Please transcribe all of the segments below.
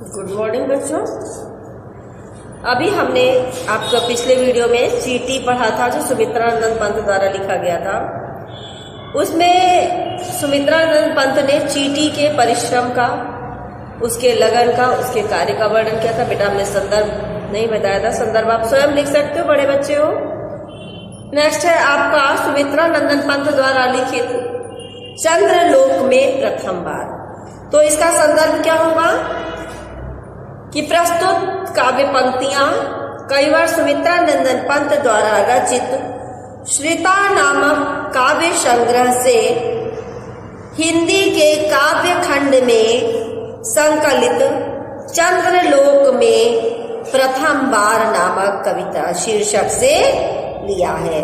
Good morning बच्चों। अभी हमने आपको पिछले वीडियो में चीटी पढ़ा था जो सुमित्रानंद पंत द्वारा लिखा गया था। उसमें सुमित्रानंद पंत ने चीटी के परिश्रम का, उसके लगन का, उसके कार्य का वर्णन किया था। बेटा हमने संदर्भ नहीं बताया था, संदर्भ आप स्वयं लिख सकते हो, बड़े बच्चे हो। नेक्स्ट है आपका सुमित्रानंद पंत द्वारा लिखित चंद्रलोक में प्रथम बार। तो इसका संदर्भ क्या होगा कि प्रस्तुत काव्य पंक्तियां कईवर सुमित्रानंद पंत द्वारा रचित श्रिता नामक काव्य संग्रह से हिंदी के काव्य खंड में संकलित चंद्रलोक में प्रथम बार नामक कविता शीर्षक से लिया है।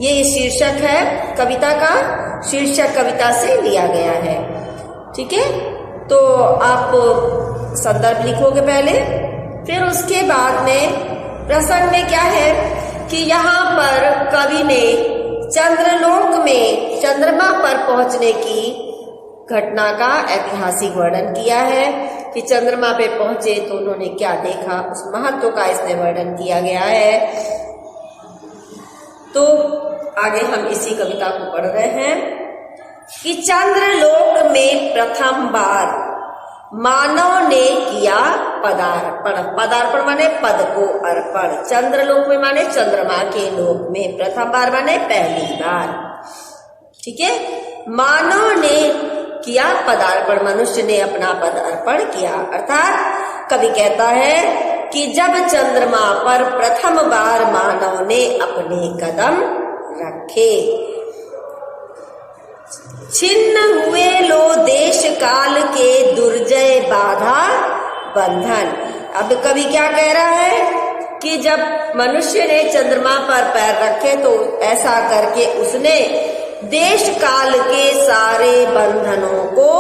ये शीर्षक है कविता का, शीर्षक कविता से लिया गया है। ठीक है, तो आप संदर्भ लिखोगे पहले, फिर उसके बाद में प्रसंग में क्या है कि यहाँ पर कवि ने चंद्रलोक में चंद्रमा पर पहुंचने की घटना का ऐतिहासिक वर्णन किया है कि चंद्रमा पे पहुंचे तो उन्होंने क्या देखा, उस महत्व का इसमें वर्णन किया गया है। तो आगे हम इसी कविता को पढ़ रहे हैं कि चंद्रलोक में प्रथम बार मानव ने किया पदार्पण। पदार्पण माने पद को अर्पण। चंद्रलोक में माने चंद्रमा के लोक में, प्रथम बार माने पहली बार। ठीक है, मानव ने किया पदार्पण, मनुष्य ने अपना पद अर्पण किया। अर्थात कवि कहता है कि जब चंद्रमा पर प्रथम बार मानव ने अपने कदम रखे, छिन्न हुए लो देश काल के दुर्जय बाधा बंधन। अब कवि क्या कह रहा है कि जब मनुष्य ने चंद्रमा पर पैर रखे तो ऐसा करके उसने देश काल के सारे बंधनों को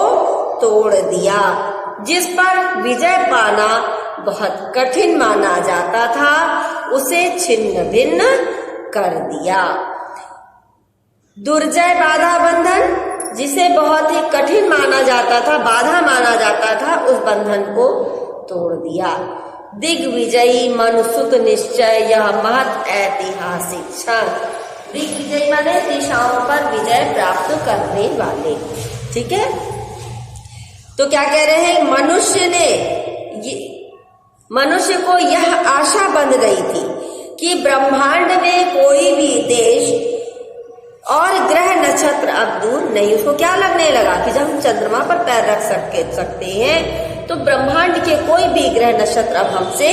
तोड़ दिया, जिस पर विजय पाना बहुत कठिन माना जाता था, उसे छिन्न भिन्न कर दिया। दुर्जय बाधा बंधन, जिसे बहुत ही कठिन माना जाता था, बाधा माना जाता था, उस बंधन को तोड़ दिया। दिग्विजयी मनुसुत निश्चय यह महत् ऐतिहासिक क्षण। दिग्विजयी माने दिशाओं पर विजय प्राप्त करने वाले। ठीक है, तो क्या कह रहे हैं, मनुष्य को यह आशा बंध गई थी कि ब्रह्मांड में कोई भी देश और ग्रह नक्षत्र अब दूर नहीं। उसको क्या लगने लगा कि जब हम चंद्रमा पर पैर रख सकते हैं तो ब्रह्मांड के कोई भी ग्रह नक्षत्र अब हमसे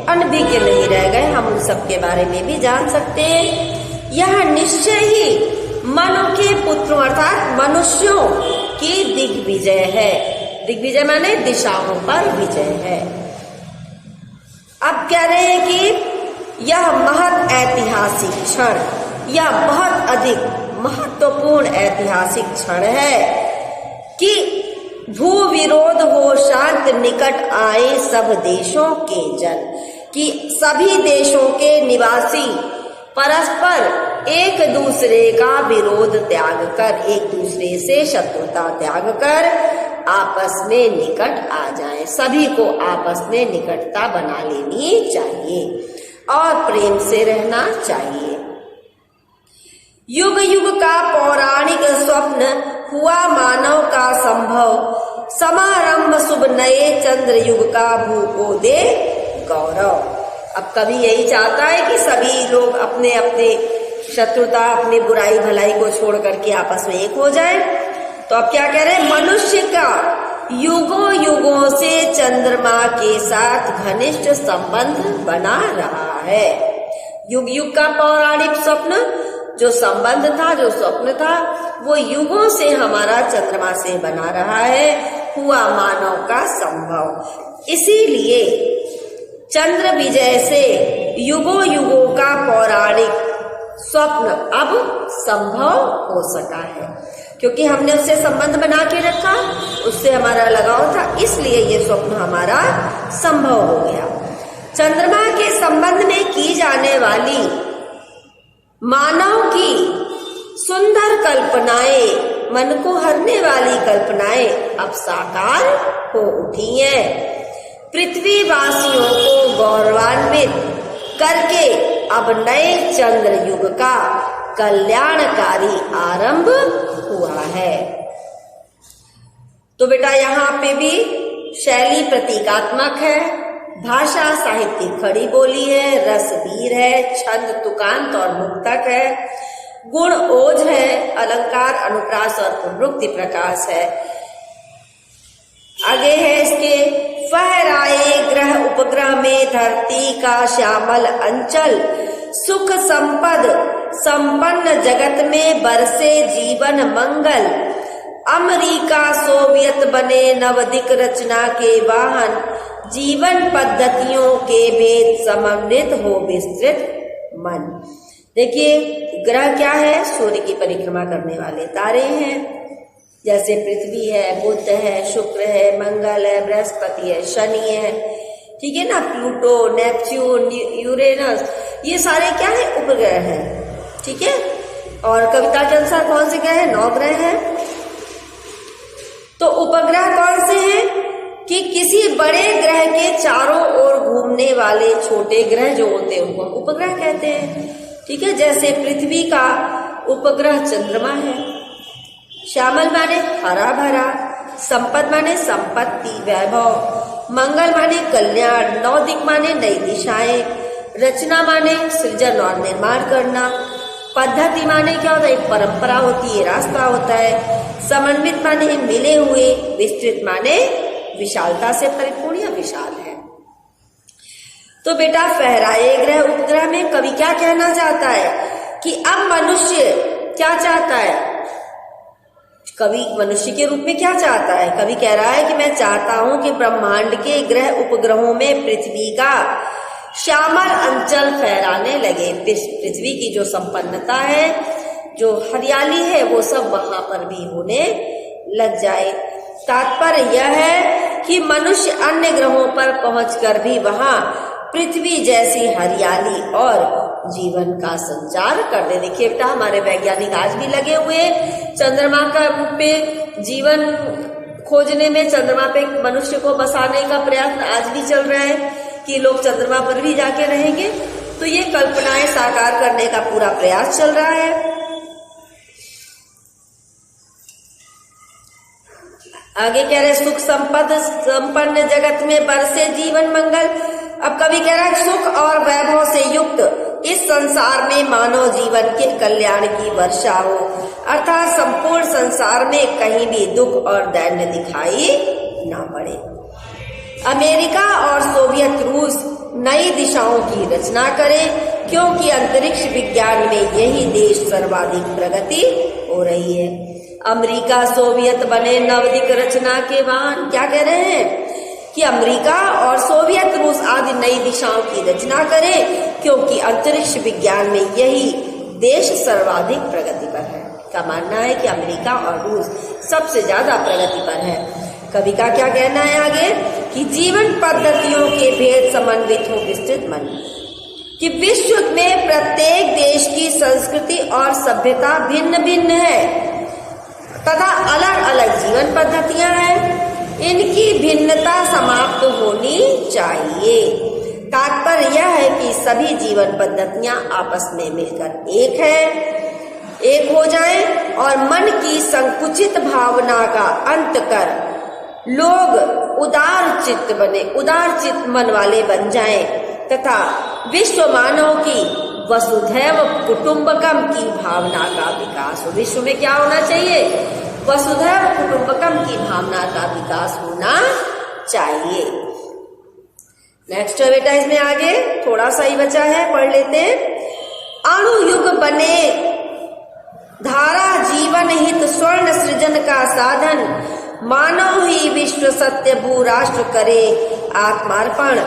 अनभिज्ञ नहीं रह गए, हम उन सब के बारे में भी जान सकते हैं। यह निश्चय ही मनु के पुत्रों अर्थात मनुष्यों की दिग्विजय है। दिग्विजय माने दिशाओं पर विजय है। अब कह रहे हैं कि यह महत् ऐतिहासिक क्षण, यह बहुत अधिक महत्वपूर्ण ऐतिहासिक क्षण है कि भू विरोध हो शांत निकट आए सब देशों के जन, कि सभी देशों के निवासी परस्पर एक दूसरे का विरोध त्याग कर, एक दूसरे से शत्रुता त्याग कर आपस में निकट आ जाएं। सभी को आपस में निकटता बना लेनी चाहिए और प्रेम से रहना चाहिए। युग युग का पौराणिक स्वप्न हुआ मानव का संभव, समारंभ शुभ नए चंद्र युग का भू को दे गौरव। अब कवि यही चाहता है कि सभी लोग अपने अपने शत्रुता, अपनी बुराई भलाई को छोड़ करके आपस में एक हो जाए। तो अब क्या कह रहे हैं, मनुष्य का युगों युगों से चंद्रमा के साथ घनिष्ठ संबंध बना रहा है। युग युग का पौराणिक स्वप्न, जो संबंध था, जो स्वप्न था, वो युगों से हमारा चंद्रमा से बना रहा है, हुआ मानव का संभव। इसीलिए चंद्र विजय से युगों युगों का पौराणिक स्वप्न अब संभव हो सका है, क्योंकि हमने उससे संबंध बना के रखा, उससे हमारा लगाव था, इसलिए ये स्वप्न हमारा संभव हो गया। चंद्रमा के संबंध में की जाने वाली मानव की सुंदर कल्पनाएं, मन को हरने वाली कल्पनाएं अब साकार हो उठी हैं। पृथ्वीवासियों को गौरवान्वित करके अब नए चंद्र युग का कल्याणकारी आरंभ हुआ है। तो बेटा यहाँ पे भी शैली प्रतीकात्मक है, भाषा साहित्यिक खड़ी बोली है, रस वीर है, छंद तुकांत और मुक्तक है, गुण ओज है, अलंकार अनुप्रास और पुनरुक्ति प्रकाश है। आगे है इसके, फहराए ग्रह उपग्रह में धरती का श्यामल अंचल, सुख संपद संपन्न जगत में बरसे जीवन मंगल, अमेरिका सोवियत बने नवदिक रचना के वाहन, जीवन पद्धतियों के भेद समन्वित हो विस्तृत मन। देखिए ग्रह क्या है, सूर्य की परिक्रमा करने वाले तारे हैं, जैसे पृथ्वी है, बुध है, शुक्र है, मंगल है, बृहस्पति है, शनि है, ठीक है ना, प्लूटो, नेपच्यून, यूरेनस, ये सारे क्या है, उपग्रह हैं, ठीक है। और कविता के अनुसार कौन से ग्रह है, 9 ग्रह हैं। तो उपग्रह कौन से हैं कि किसी बड़े ग्रह के चारों ओर घूमने वाले छोटे ग्रह जो होते हैं उनको उपग्रह कहते हैं, ठीक है। जैसे पृथ्वी का उपग्रह चंद्रमा है, श्यामल माने हरा भरा, संपद माने संपत्ति वैभव, मंगल माने कल्याण, नवदिक माने नई दिशाएं, रचना माने सृजन और निर्माण करना, पद्धति माने क्या होता है, एक परंपरा होती है, रास्ता होता है, समन्वित माने मिले हुए, विस्तृत माने विशालता से परिपूर्ण या विशाल है। तो बेटा फहराए ग्रह उपग्रह में कवि क्या कहना चाहता है कि अब मनुष्य क्या चाहता है, कवि मनुष्य के रूप में क्या चाहता है, कवि कह रहा है कि मैं चाहता हूं कि ब्रह्मांड के ग्रह उपग्रहों में पृथ्वी का श्यामल अंचल फहराने लगे, पृथ्वी की जो संपन्नता है, जो हरियाली है, वो सब वहां पर भी होने लग जाए। तात्पर्य यह है कि मनुष्य अन्य ग्रहों पर पहुंचकर भी वहां पृथ्वी जैसी हरियाली और जीवन का संचार कर दे। देखिए बेटा हमारे वैज्ञानिक आज भी लगे हुए चंद्रमा का पे जीवन खोजने में, चंद्रमा पे मनुष्य को बसाने का प्रयत्न आज भी चल रहा है कि लोग चंद्रमा पर भी जाके रहेंगे। तो ये कल्पनाएं साकार करने का पूरा प्रयास चल रहा है। आगे कह रहे सुख संपद संपन्न जगत में बरसे जीवन मंगल। अब कवि कह रहा है सुख और वैभव से युक्त इस संसार में मानव जीवन के कल्याण की वर्षा हो, अर्थात संपूर्ण संसार में कहीं भी दुख और दैन्य दिखाई ना पड़े। अमेरिका और सोवियत रूस नई दिशाओं की रचना करे, क्योंकि अंतरिक्ष विज्ञान में यही देश सर्वाधिक प्रगति हो रही है। अमेरिका सोवियत बने नवदिक रचना के वाहन। क्या कह रहे हैं कि अमेरिका और सोवियत रूस आदि नई दिशाओं की रचना करें, क्योंकि अंतरिक्ष विज्ञान में यही देश सर्वाधिक प्रगति पर है। का मानना है कि अमेरिका और रूस सबसे ज्यादा प्रगति पर है। कवि का क्या कहना है आगे कि जीवन पद्धतियों के भेद समन्वित हो विस्तृत मन, कि विश्व में प्रत्येक देश की संस्कृति और सभ्यता भिन्न भिन्न है तथा अलग अलग जीवन पद्धतियां हैं। इनकी भिन्नता समाप्त होनी चाहिए। तात्पर्य यह है कि सभी जीवन पद्धतियां आपस में मिलकर एक हो जाएं और मन की संकुचित भावना का अंत कर लोग उदार चित्त मन वाले बन जाएं तथा विश्व मानव की वसुधैव कुटुंबकम की भावना का विकास हो। विश्व में क्या होना चाहिए, वसुधैव कुटुंबकम की भावना का विकास होना चाहिए। नेक्स्ट बेटा इसमें आगे थोड़ा सा ही बचा है, पढ़ लेते हैं। अणुयुग बने धारा जीवन हित स्वर्ण सृजन का साधन, मानव ही विश्व सत्य भू राष्ट्र करे आत्मार्पण।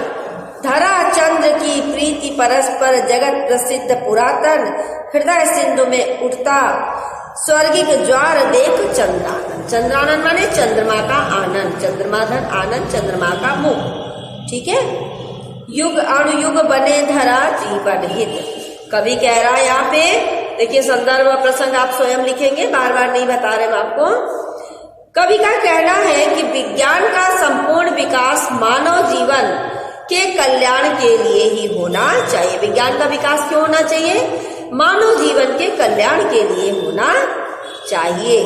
धरा चंद्र की प्रीति परस्पर जगत प्रसिद्ध पुरातन, हृदय सिंधु में उठता स्वर्गिक ज्वार देख चंद्रानंद। चंद्रानंद माने चंद्रमा का आनंद, चंद्रमाधन आनंद, चंद्रमा का मुख, ठीक है। युग अणुयुग बने धरा जीवन हित। कवि कह रहा है यहाँ पे, देखिए संदर्भ और प्रसंग आप स्वयं लिखेंगे, बार बार नहीं बता रहे मैं आपको। कवि का कहना है कि विज्ञान का संपूर्ण विकास मानव जीवन जीवन के कल्याण के लिए ही होना चाहिए। विज्ञान का विकास क्यों होना चाहिए? मानव जीवन के कल्याण के लिए होना चाहिए।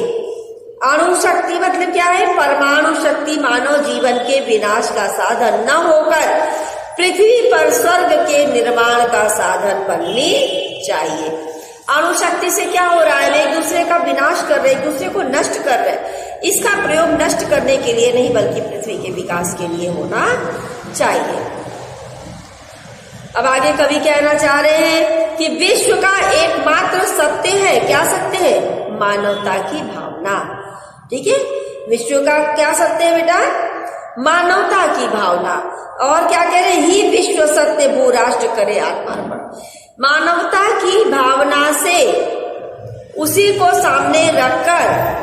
अणु शक्ति मतलब क्या है? परमाणु शक्ति मानव जीवन के विनाश का साधन न होकर पृथ्वी पर स्वर्ग के निर्माण का साधन बननी चाहिए। अणु शक्ति से क्या हो रहा है? वे एक दूसरे का विनाश कर रहे, एक दूसरे को नष्ट कर रहे। इसका प्रयोग नष्ट करने के लिए नहीं बल्कि पृथ्वी के विकास के लिए होना चाहिए। अब आगे कवि कहना चाह रहे हैं कि विश्व का एकमात्र सत्य है, क्या सत्य है? मानवता की भावना। ठीक है, विश्व का क्या सत्य है बेटा? मानवता की भावना। और क्या कह रहे हैं? ही विश्व सत्य भू राष्ट्र करे आत्मार्पण। मानवता की भावना से उसी को सामने रखकर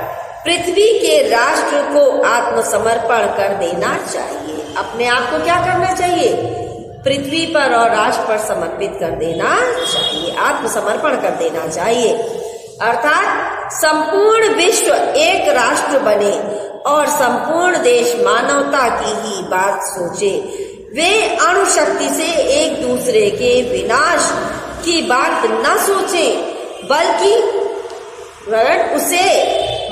पृथ्वी के राष्ट्र को आत्मसमर्पण कर देना चाहिए। अपने आप को क्या करना चाहिए? पृथ्वी पर और राष्ट्र पर समर्पित कर देना चाहिए, आत्मसमर्पण कर देना चाहिए। अर्थात संपूर्ण विश्व एक राष्ट्र बने और संपूर्ण देश मानवता की ही बात सोचे। वे अणु शक्ति से एक दूसरे के विनाश की बात न सोचे बल्कि उसे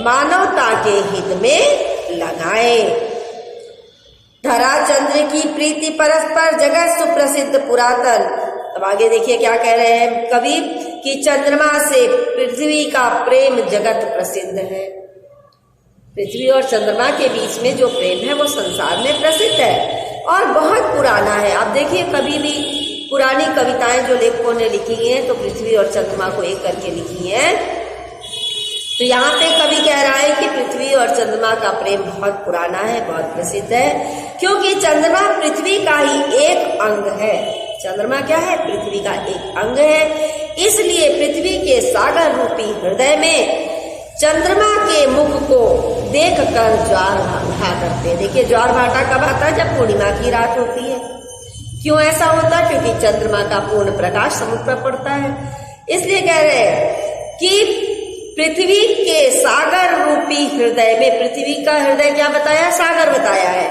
मानवता के हित में लगाए। धरा चंद्र की प्रीति परस्पर जगत सुप्रसिद्ध पुरातन। अब आगे देखिए क्या कह रहे हैं कवि कि चंद्रमा से पृथ्वी का प्रेम जगत प्रसिद्ध है। पृथ्वी और चंद्रमा के बीच में जो प्रेम है वो संसार में प्रसिद्ध है और बहुत पुराना है। आप देखिए कभी भी पुरानी कविताएं जो लेखकों ने लिखी हैं तो पृथ्वी और चंद्रमा को एक करके लिखी हैं। तो यहाँ पे कवि कह रहा है कि पृथ्वी और चंद्रमा का प्रेम बहुत पुराना है, बहुत प्रसिद्ध है, क्योंकि चंद्रमा पृथ्वी का ही एक अंग है। चंद्रमा क्या है? पृथ्वी का एक अंग है। इसलिए पृथ्वी के सागर रूपी हृदय में चंद्रमा के मुख को देखकर ज्वार भाटा करते हैं। देखिए ज्वार भाटा कब आता है? जब पूर्णिमा की रात होती है। क्यों ऐसा होता है? क्योंकि चंद्रमा का पूर्ण प्रकाश समुद्र पर पड़ता है। इसलिए कह रहे हैं कि पृथ्वी के सागर रूपी हृदय में, पृथ्वी का हृदय क्या बताया? सागर बताया है।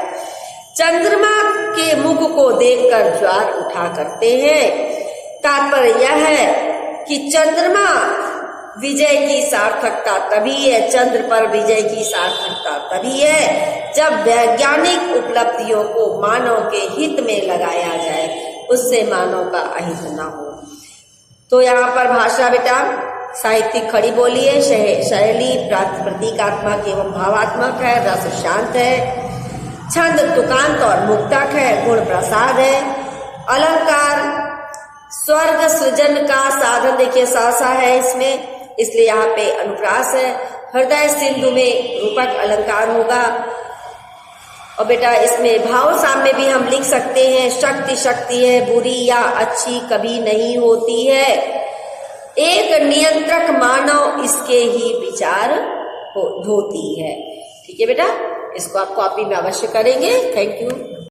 चंद्रमा के मुख को देखकर ज्वार उठा करते हैं। तात्पर्य यह है कि चंद्रमा विजय की सार्थकता तभी है, चंद्र पर विजय की सार्थकता तभी है जब वैज्ञानिक उपलब्धियों को मानव के हित में लगाया जाए, उससे मानव का अहित न हो। तो यहाँ पर भाषा बेटा साहित्यिक खड़ी बोली है, शैली प्रतीकात्मक एवं भावात्मक है, रस शांत है, छंद तुकांत और मुक्तक है, गुण प्रसाद है, अलंकार स्वर्ग सृजन का साधन। देखिए सासा है इसमें, इसलिए यहाँ पे अनुप्रास है। हृदय सिंधु में रूपक अलंकार होगा। और बेटा इसमें भाव साम्य भी हम लिख सकते हैं। शक्ति शक्ति है, बुरी या अच्छी कभी नहीं होती है, एक नियंत्रक मानव इसके ही विचार होती है। ठीक है बेटा, इसको आप कॉपी में अवश्य करेंगे। Thank you.